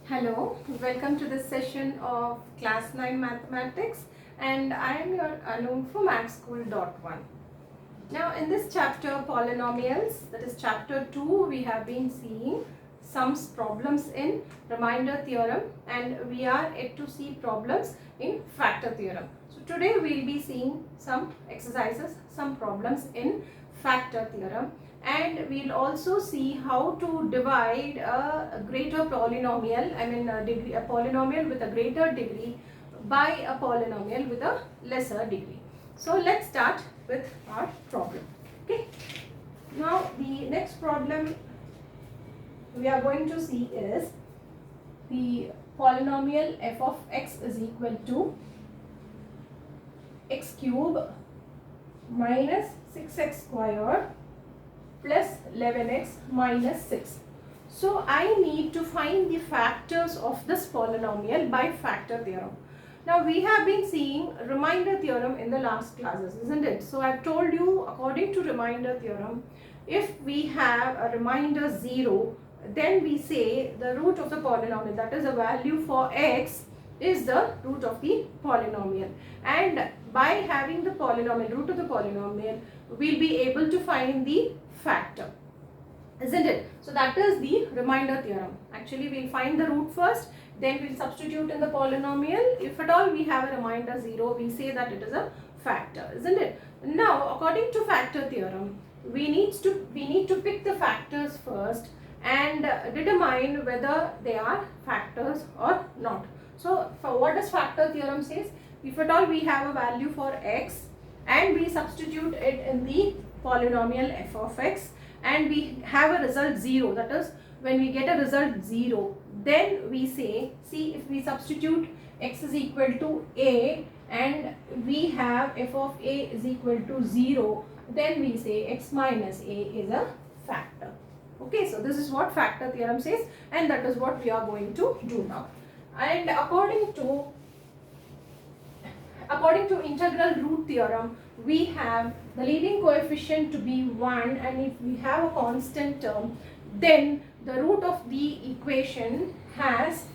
Hello, welcome to this session of Class 9 Mathematics, and I am your Anu from mathschool.1. Now in this chapter polynomials, that is chapter 2, we have been seeing some problems in remainder theorem and we are yet to see problems in factor theorem. So today we will be seeing some exercises, some problems in factor theorem, and we will also see how to divide a greater polynomial, a polynomial with a greater degree by a polynomial with a lesser degree. So let's start with our problem. Okay. Now the next problem we are going to see is the polynomial f of x is equal to x cube minus 6x squared plus 11x minus 6. So I need to find the factors of this polynomial by factor theorem. Now we have been seeing remainder theorem in the last classes, isn't it? So I have told you, according to remainder theorem, if we have a remainder 0, then we say the root of the polynomial, that is a value for x, is the root of the polynomial, and by having the polynomial, root of the polynomial, we'll be able to find the factor, isn't it? So that is the remainder theorem. Actually we'll find the root first, then we'll substitute in the polynomial. If at all we have a remainder 0, we say that it is a factor, isn't it? Now according to factor theorem, we need to pick the factors first and determine whether they are factors or not. So for what does factor theorem says? If at all we have a value for x and we substitute it in the polynomial f of x and we have a result 0, that is when we get a result 0, then we say, see, if we substitute x is equal to a and we have f of a is equal to 0, then we say x minus a is a factor. Okay, so this is what factor theorem says and that is what we are going to do now. And according to integral root theorem, we have the leading coefficient to be 1, and if we have a constant term, then the root of the equation is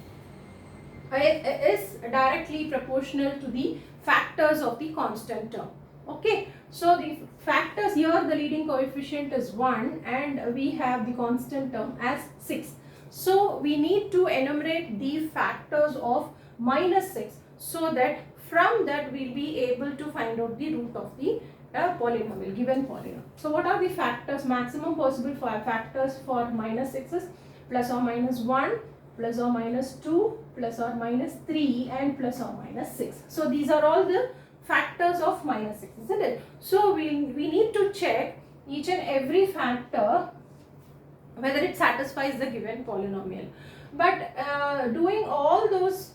directly proportional to the factors of the constant term. Okay, so the factors here, the leading coefficient is 1 and we have the constant term as 6. So we need to enumerate the factors of minus 6 so that from that we will be able to find out the root of the polynomial, given polynomial. So what are the factors? Maximum possible factors for minus 6 is plus or minus 1, plus or minus 2, plus or minus 3 and plus or minus 6. So these are all the factors of minus 6, isn't it? So we need to check each and every factor whether it satisfies the given polynomial. But doing all those,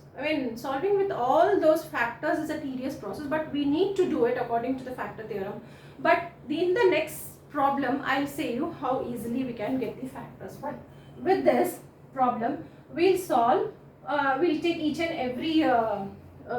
solving with all those factors is a tedious process, but we need to do it according to the factor theorem. But in the next problem, I'll say you how easily we can get the factors. But with this problem, we'll solve, we'll take each and every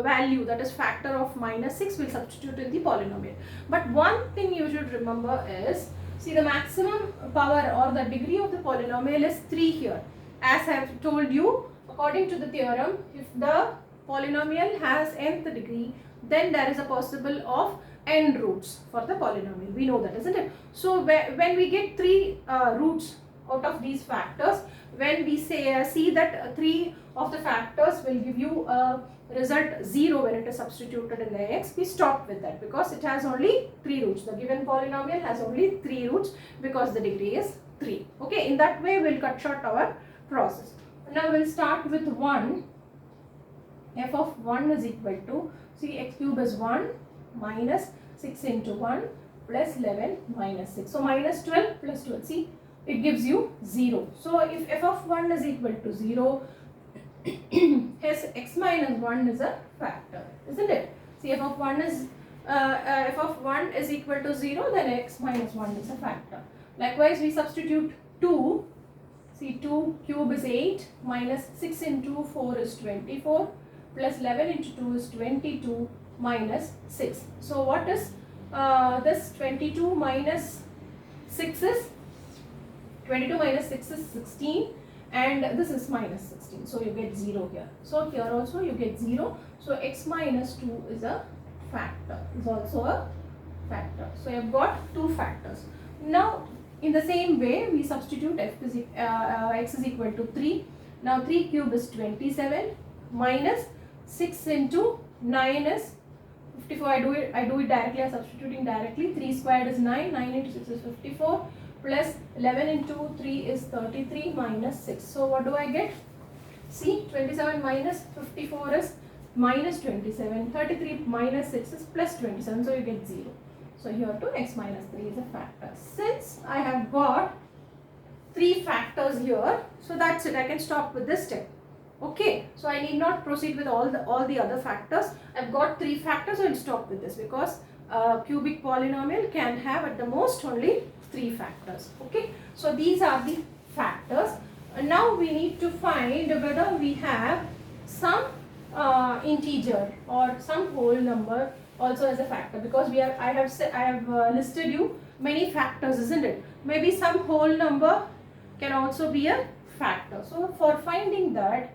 value, that is factor of minus 6, we'll substitute in the polynomial. But one thing you should remember is, see, the maximum power or the degree of the polynomial is 3 here. As I have told you, according to the theorem, if the polynomial has nth degree, then there is a possible of n roots for the polynomial. We know that, isn't it? So when we get 3 roots out of these factors, when we say see that 3 of the factors will give you a result 0 when it is substituted in the x, we stop with that because it has only 3 roots. The given polynomial has only 3 roots because the degree is 3. Okay, in that way we'll cut short our process. Now we'll start with 1. F of 1 is equal to, see, x cube is 1 minus 6 into 1 plus 11 minus 6. So minus 12 plus 12, see, it gives you 0. So if f of 1 is equal to 0, hence x minus 1 is a factor, isn't it? See, f of 1 is equal to 0, then x minus 1 is a factor. Likewise, we substitute 2. See, 2 cube is 8 minus 6 into 4 is 24 plus 11 into 2 is 22 minus 6. So what is this 22 minus 6 is 22 minus 6 is 16 and this is minus 16. So you get 0 here. So here also you get 0. So x minus 2 is a factor, is also a factor. So you have got two factors. Now in the same way we substitute x is equal to 3. Now 3 cube is 27 minus 6 into 9 is 54. I do it directly. I am substituting directly. 3 squared is 9. 9 into 6 is 54. Plus 11 into 3 is 33 minus 6. So what do I get? See, 27 minus 54 is minus 27. 33 minus 6 is plus 27. So you get 0. So here too x minus 3 is a factor. Since I have got 3 factors here, so that's it. I can stop with this step. Okay, so I need not proceed with all the other factors. I've got 3 factors, so I'll stop with this because cubic polynomial can have at the most only 3 factors. Okay, so these are the factors. Now we need to find whether we have some integer or some whole number also as a factor, because I have listed you many factors, isn't it? Maybe some whole number can also be a factor. So for finding that,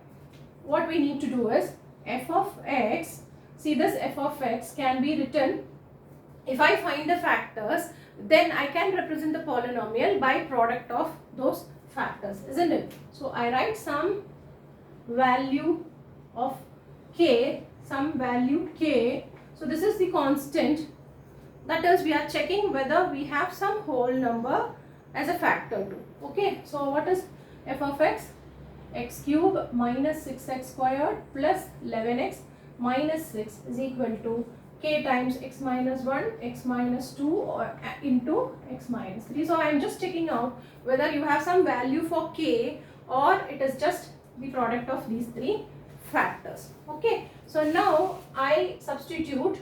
what we need to do is f of x. See, this f of x can be written, if I find the factors, then I can represent the polynomial by product of those factors, isn't it? So I write some value of k, some value k. So this is the constant. That is, we are checking whether we have some whole number as a factor too. Okay, so what is f of x? X cube minus 6x squared plus 11x minus 6 is equal to k times x minus 1, x minus 2 or into x minus 3. So I am just checking out whether you have some value for k or it is just the product of these 3 factors. Okay, so now I substitute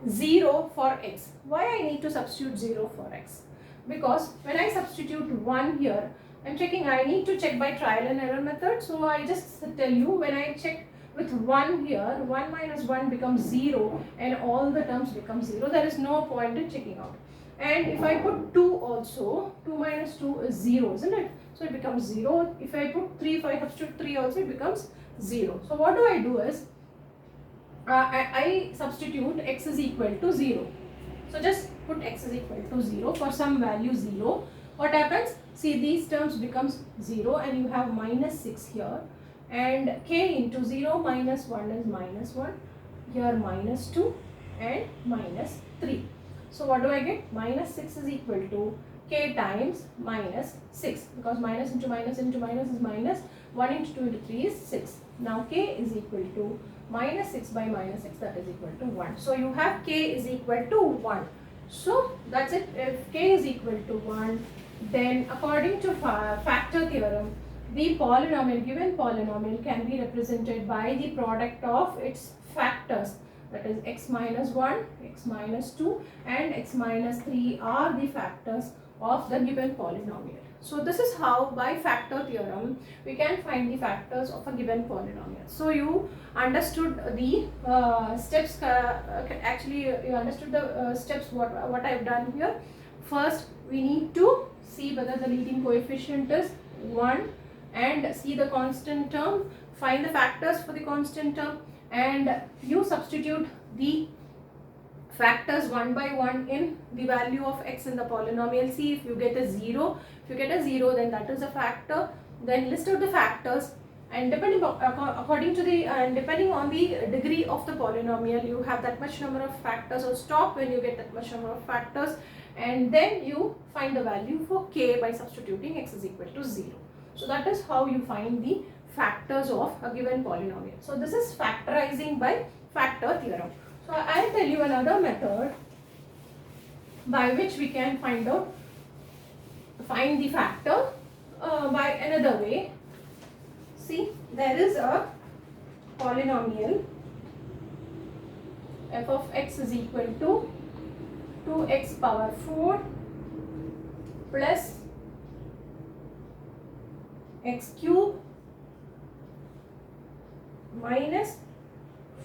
0 for x. Why I need to substitute 0 for x? Because when I substitute 1 here, I'm checking, I need to check by trial and error method. So I just tell you, when I check with 1 here, 1 minus 1 becomes 0 and all the terms become 0. There is no point in checking out. And if I put 2 also, 2 minus 2 is 0, isn't it? So it becomes 0. If I put 3, if I substitute 3 also, it becomes 0. So what do I do is, I substitute x is equal to 0. So just put x is equal to 0 for some value 0. What happens? See, these terms becomes 0 and you have minus 6 here, and k into 0 minus 1 is minus 1, here minus 2 and minus 3. So what do I get? Minus 6 is equal to k times minus 6, because minus into minus into minus is minus, 1 into 2 into 3 is 6. Now k is equal to minus 6 by minus 6, that is equal to 1. So you have k is equal to 1. So that's it. If k is equal to 1, then according to factor theorem, the polynomial, given polynomial, can be represented by the product of its factors, that is x minus 1, x minus 2 and x minus 3 are the factors of the given polynomial. So this is how, by factor theorem, we can find the factors of a given polynomial. So you understood the steps, actually you understood the steps what I have done here. First we need to see whether the leading coefficient is 1 and see the constant term, find the factors for the constant term, and you substitute the factors one by one in the value of x in the polynomial. See, if you get a 0, then that is a factor. Then list out the factors, and depending on the degree of the polynomial, you have that much number of factors, or stop when you get that much number of factors, and then you find the value for k by substituting x is equal to 0. So that is how you find the factors of a given polynomial. So this is factorizing by factor theorem. So I will tell you another method by which we can find the factor by another way. See, there is a polynomial f of x is equal to 2x power 4 plus x cube minus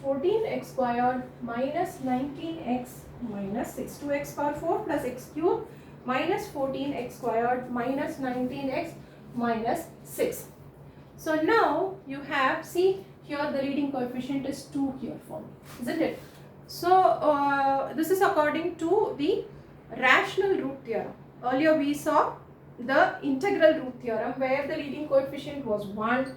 14x squared minus 19x minus 6. 2x power 4 plus x cube minus 14x squared minus 19x minus 6. So now you have, see here the leading coefficient is 2 here for me, isn't it? So this is according to the rational root theorem. Earlier we saw the integral root theorem where the leading coefficient was 1.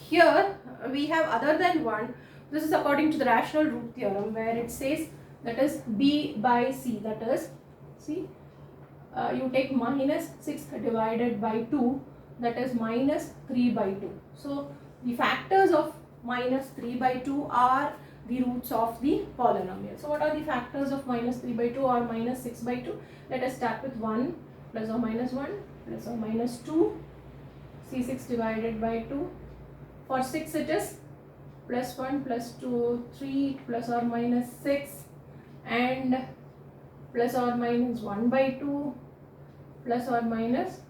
Here we have other than 1. This is according to the rational root theorem where it says that is b by c, that is, see, you take minus 6 divided by 2, that is minus 3 by 2. So the factors of minus 3 by 2 are the roots of the polynomial. So what are the factors of minus 3 by 2 or minus 6 by 2? Let us start with 1 plus or minus 1 plus or minus 2, c6 divided by 2. For 6 it is plus 1 plus 2, 3 plus or minus 6 and plus or minus 1 by 2 plus or minus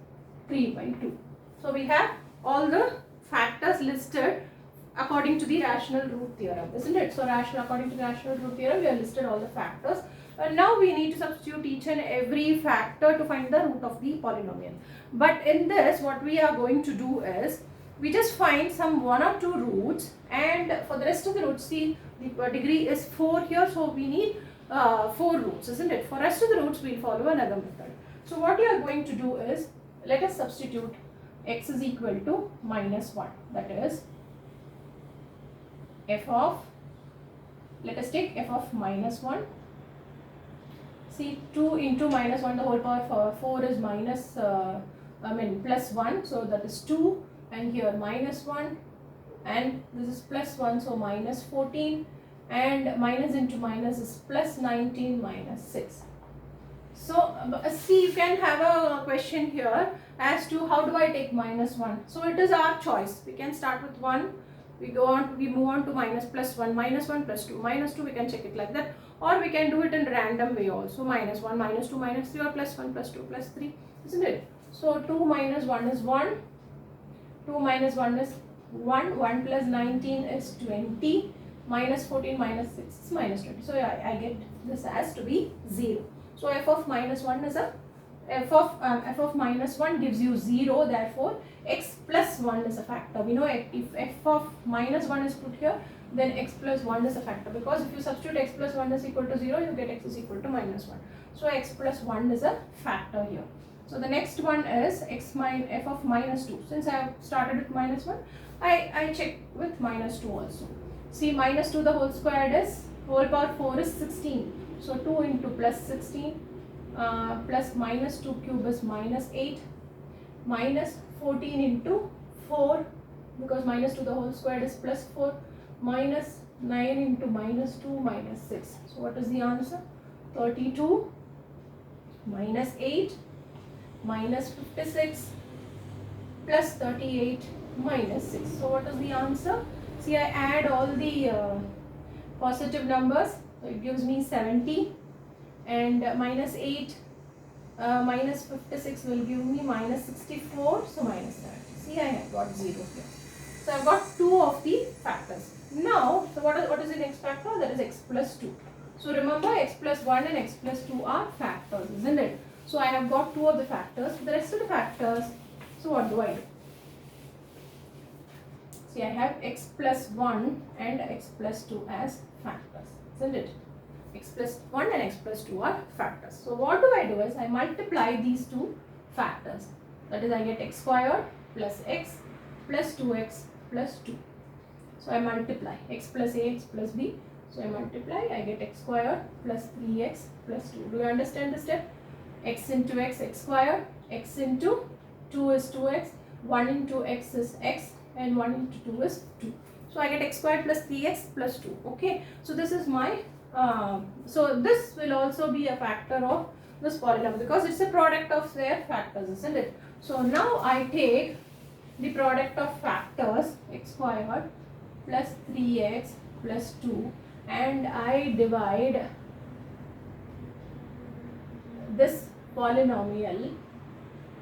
3 by 2. So we have all the factors listed according to the rational root theorem, isn't it? So according to the rational root theorem, we have listed all the factors. Now we need to substitute each and every factor to find the root of the polynomial. But in this, what we are going to do is, we just find some 1 or 2 roots, and for the rest of the roots, see the degree is 4 here, so we need 4 roots, isn't it? For rest of the roots, we'll follow another method. So what we are going to do is, let us substitute x is equal to minus 1, that is f of, let us take f of minus 1. See, 2 into minus 1, the whole power 4 is minus, plus 1, so that is 2, and here minus 1, and this is plus 1, so minus 14, and minus into minus is plus 19 minus 6. So see, you can have a question here as to how do I take minus 1. So it is our choice. We can start with 1, we move on to minus plus 1, minus 1 plus 2, minus 2, we can check it like that, or we can do it in random way also, minus 1, minus 2, minus 3, or plus 1, plus 2, plus 3, isn't it? So 2 minus 1 is 1, 2 minus 1 is 1, 1 plus 19 is 20, minus 14 minus 6 is minus 20. So I get this as to be 0. So f of minus 1 is a, f of minus 1 gives you 0, therefore x plus 1 is a factor. We know if f of minus 1 is put here, then x plus 1 is a factor, because if you substitute x plus 1 is equal to 0, you get x is equal to minus 1. So x plus 1 is a factor here. So the next one is f of minus 2. Since I have started with minus 1, I check with minus 2 also. See, minus 2 the whole squared is, whole power 4 is 16. So 2 into plus 16 plus minus 2 cube is minus 8, minus 14 into 4, because minus 2 the whole squared is plus 4, minus 9 into minus 2 minus 6. So what is the answer? 32 minus 8 minus 56 plus 38 minus 6. So what is the answer? See, I add all the positive numbers, so it gives me 70, and minus 8 minus 56 will give me minus 64, so minus 70. See, I have got 0 here. So I have got 2 of the factors. Now, so what is the next factor? That is x plus 2. So remember, x plus 1 and x plus 2 are factors, isn't it? So I have got 2 of the factors. The rest of the factors, so what do I do? See, I have x plus 1 and x plus 2 as factors, isn't it? X plus 1 and x plus 2 are factors. So what do I do is, I multiply these 2 factors. That is, I get x squared plus x plus 2x plus 2. So I multiply x plus a, x plus b. So I multiply, I get x squared plus 3x plus 2. Do you understand the step? X into x, x squared, x into 2 is 2x, 1 into x is x, and 1 into 2 is 2. So I get x squared plus 3x plus 2. Okay, so this is my, so this will also be a factor of this polynomial, because it's a product of their factors, isn't it? So now I take the product of factors, x squared plus 3x plus 2, and I divide this polynomial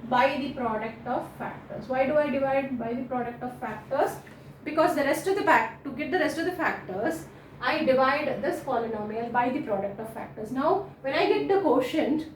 by the product of factors. Why do I divide by the product of factors? Because the rest of the to get the rest of the factors, I divide this polynomial by the product of factors. Now, when I get the quotient,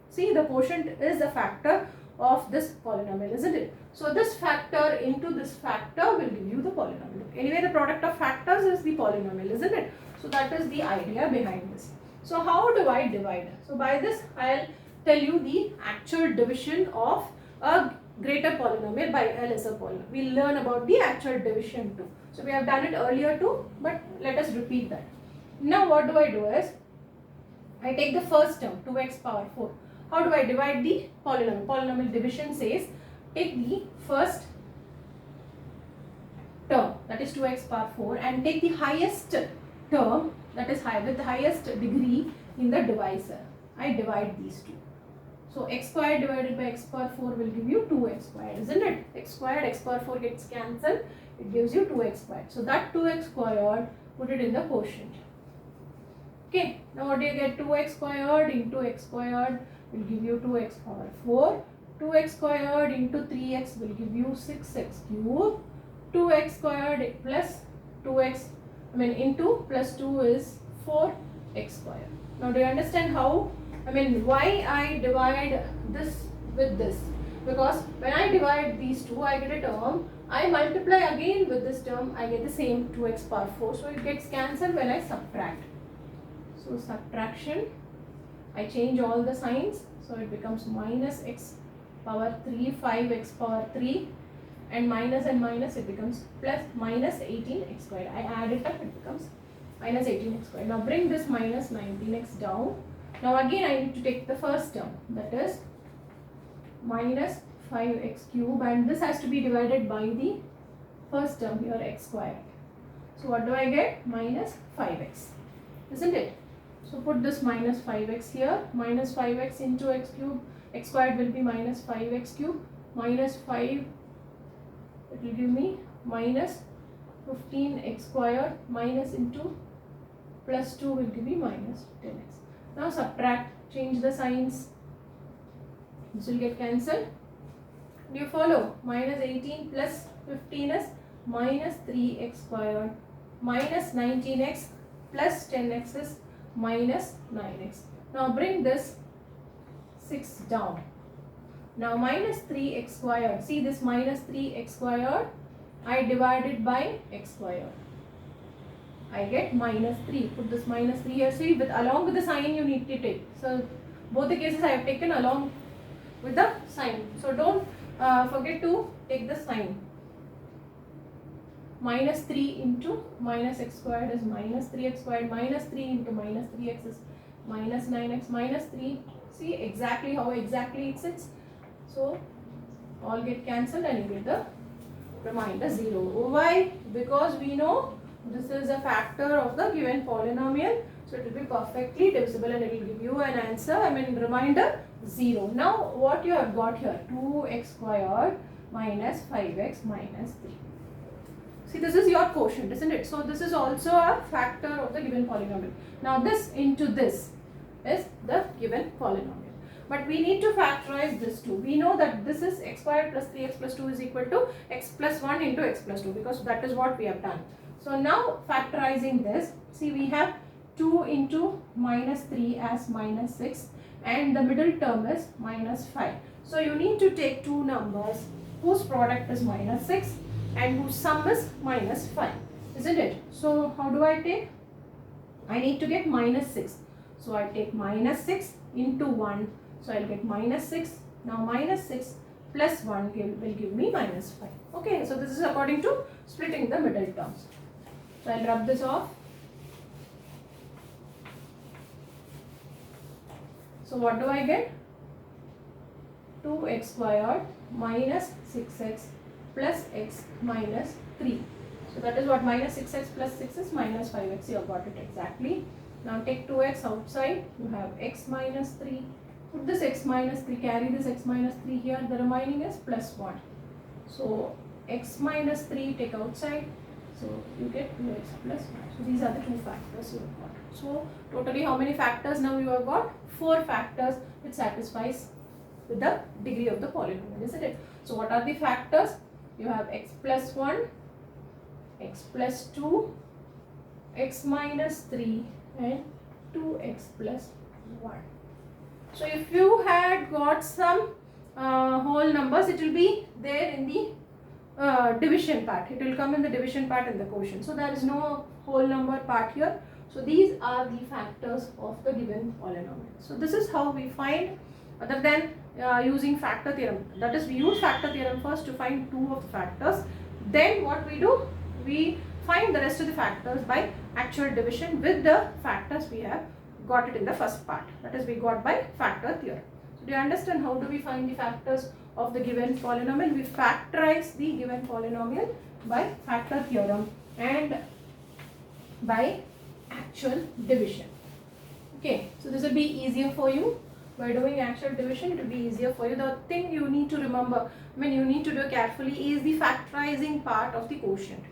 see, the quotient is a factor of this polynomial, isn't it? So this factor into this factor will give you the polynomial. Anyway, the product of factors is the polynomial, isn't it? So that is the idea behind this. So how do I divide? So by this I'll tell you the actual division of a greater polynomial by a lesser polynomial. We'll learn about the actual division too. So we have done it earlier too, but let us repeat that. Now what do I do is, I take the first term 2x power 4. How do I divide the polynomial? Polynomial division says take the first term, that is 2x power 4, and take the highest term, that is with the highest degree in the divisor. I divide these two. So x squared divided by x power 4 will give you 2x squared, isn't it? X squared, x power 4 gets cancelled, it gives you 2x squared. So that 2x squared, put it in the quotient. Okay, now what do you get? 2x squared into x squared will give you 2x power 4. 2x squared into 3x will give you 6x cube. 2x squared plus 2x, into plus 2 is 4x squared. Now do you understand how, why I divide this with this? Because when I divide these two, I get a term. I multiply again with this term, I get the same 2x power 4. So it gets cancelled when I subtract. So subtraction, I change all the signs. So it becomes minus x power 3, 5x power 3, and minus it becomes plus minus 18x squared. I add it up, it becomes minus 18x squared. Now bring this minus 19x down. Now again I need to take the first term, that is minus 5x cube, and this has to be divided by the first term here, x squared. So what do I get? Minus 5x, isn't it? So put this minus 5x here, minus 5x into x cube, x squared will be minus 5x cube, minus 5, it will give me minus 15x squared, minus into plus 2 will give me minus 10x. Now subtract, change the signs, this will get cancelled. Do you follow? Minus 18 plus 15 is minus 3x squared, minus 19x plus 10x is minus 9x. Now bring this 6 down. Now minus 3x squared, see this minus 3x squared, I divided by x squared. I get minus 3. Put this minus 3 here. See, along with the sign you need to take. So both the cases I have taken along with the sign. So don't forget to take the sign. Minus 3 into minus x squared is minus 3x squared, minus 3 into minus 3x is minus 9x, minus 3. See exactly how exactly it sits. So all get cancelled and you get the remainder 0. Why? Because we know this is a factor of the given polynomial. So it will be perfectly divisible and it will give you an answer, remainder 0. Now what you have got here? 2x squared minus 5x minus 3. See, this is your quotient, isn't it? So this is also a factor of the given polynomial. Now this into this is the given polynomial. But we need to factorize this too. We know that this is x squared plus 3x plus 2 is equal to x plus 1 into x plus 2, because that is what we have done. So now factorizing this, see we have 2 into minus 3 as minus 6 and the middle term is minus 5. So you need to take two numbers whose product is minus 6 and whose sum is minus 5, isn't it? So how do I take? I need to get minus 6. So I take minus 6 into 1. So I'll get minus 6. Now minus 6 plus 1 will give me minus 5. Okay, so this is according to splitting the middle terms. So I'll rub this off. So what do I get? 2x squared minus 6x plus x minus 3. So that is what minus 6x plus 6 is minus 5x. You have got it exactly. Now take 2x outside. You have x minus 3. Put this x minus 3, carry this x minus 3 here. The remaining is plus 1. So x minus 3 take outside. So you get 2x plus 1. So these are the two factors you have got. So totally how many factors now you have got? 4 factors which satisfies with the degree of the polynomial, isn't it? So what are the factors? You have x plus 1, x plus 2, x minus 3 and 2x plus 1. So if you had got some whole numbers, it will be there in the division part. It will come in the division part in the quotient. So there is no whole number part here. So these are the factors of the given polynomial. So this is how we find, other than using factor theorem. That is, we use factor theorem first to find two of the factors. Then what we do, we find the rest of the factors by actual division with the factors we have got it in the first part. That is, we got by factor theorem. So do you understand how do we find the factors of the given polynomial? We factorize the given polynomial by factor theorem and by actual division. Okay, so this will be easier for you. By doing actual division, it will be easier for you. The thing you need to remember, you need to do carefully, is the factorizing part of the quotient.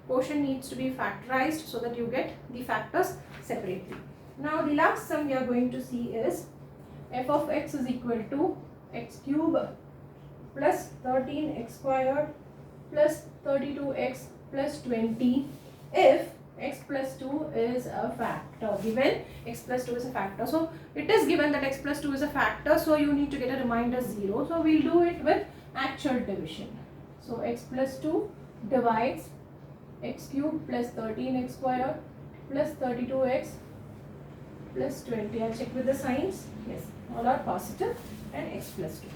Quotient needs to be factorized so that you get the factors separately. Now the last sum we are going to see is f of x is equal to x cube plus 13x squared plus 32x plus 20 if x plus 2 is a factor. Given x plus 2 is a factor. So it is given that x plus 2 is a factor. So you need to get a reminder 0. So we'll do it with actual division. So x plus 2 divides x cube plus 13x squared plus 32x plus 20. I'll check with the signs. Yes, all are positive and x plus 2.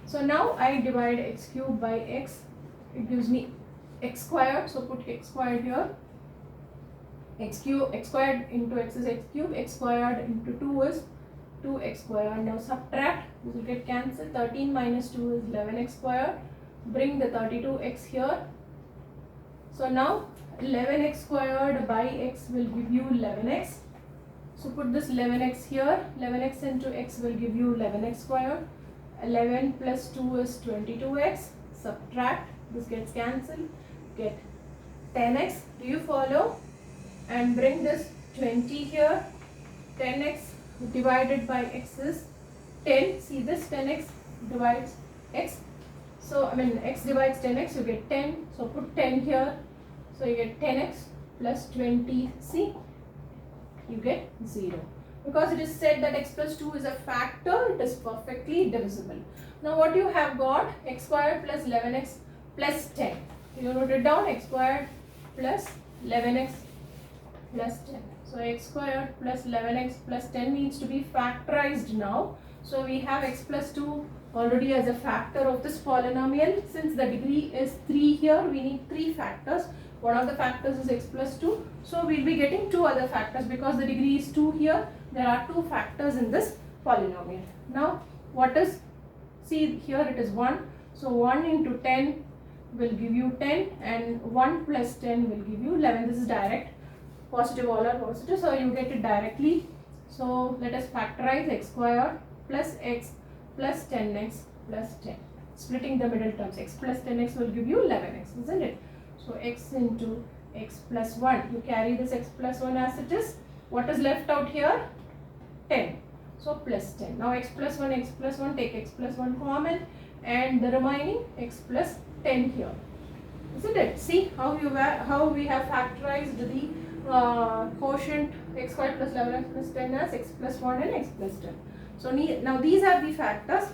So now I divide x cube by x. It gives me x squared. So put x squared here. X squared into x is x cube. X squared into 2 is 2x squared. Now subtract. This will get cancelled. 13 minus 2 is 11x squared. Bring the 32x here. So now 11x squared by x will give you 11x. So put this 11x here. 11x into x will give you 11x squared. 11 plus 2 is 22x. Subtract. This gets cancelled. Get 10x. Do you follow? And bring this 20 here. 10x divided by x is 10. See this 10x divides x. So x divides 10x, you get 10. So put 10 here. So you get 10x plus 20. See, you get 0. Because it is said that x plus 2 is a factor, it is perfectly divisible. Now what you have got, x squared plus 11x plus 10. You note it down, x squared plus 11x plus 10. So x squared plus 11x plus 10 needs to be factorized now. So we have x plus 2 already as a factor of this polynomial. Since the degree is 3 here, we need 3 factors. One of the factors is x plus 2. So we'll be getting 2 other factors because the degree is 2 here. There are 2 factors in this polynomial. Now what is, see here it is 1. So 1 into 10 will give you 10 and 1 plus 10 will give you 11. This is direct. Positive, all are positive. So you get it directly. So let us factorize x squared plus x plus 10x plus 10. Splitting the middle terms. X plus 10x will give you 11x, isn't it? So x into x plus 1. You carry this x plus 1 as it is. What is left out here? 10. So plus 10. Now x plus 1, take x plus 1 common and the remaining x plus 10 here. Isn't it? See how we have factorized the quotient x squared plus 11x plus 10 as x plus 1 and x plus 10. So now these are the factors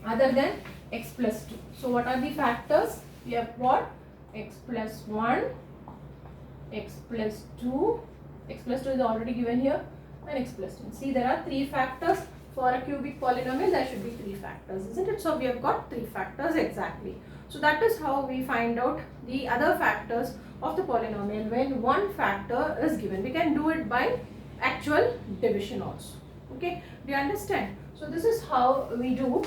other than x plus 2. So what are the factors? We have what? X plus 1, x plus 2, x plus 2 is already given here, and x plus 10. See, there are 3 factors. For a cubic polynomial, there should be 3 factors, isn't it? So we have got 3 factors exactly. So that is how we find out the other factors of the polynomial when one factor is given. We can do it by actual division also. Okay, do you understand? So this is how we do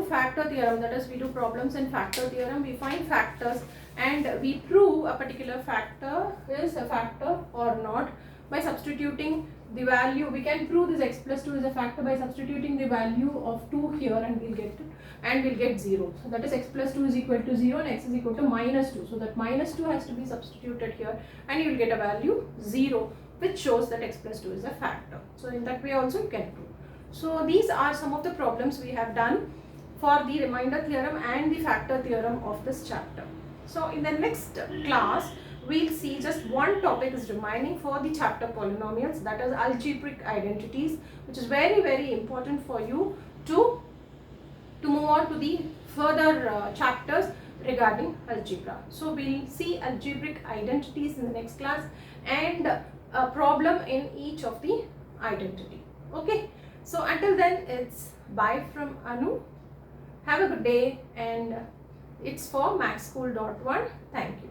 factor theorem. That is, we do problems in factor theorem. We find factors and we prove a particular factor is a factor or not by substituting the value. We can prove this x plus 2 is a factor by substituting the value of 2 here and we'll get 0. So that is x plus 2 is equal to 0 and x is equal to minus 2. So that minus 2 has to be substituted here and you will get a value 0, which shows that x plus 2 is a factor. So in that way also you can prove. So these are some of the problems we have done for the remainder theorem and the factor theorem of this chapter. So in the next class, we'll see just one topic is remaining for the chapter polynomials, that is algebraic identities, which is very, very important for you to move on to the further chapters regarding algebra. So we'll see algebraic identities in the next class and a problem in each of the identity. Okay, so until then, it's bye from Anu. Have a good day, and it's for mathschool.1. Thank you.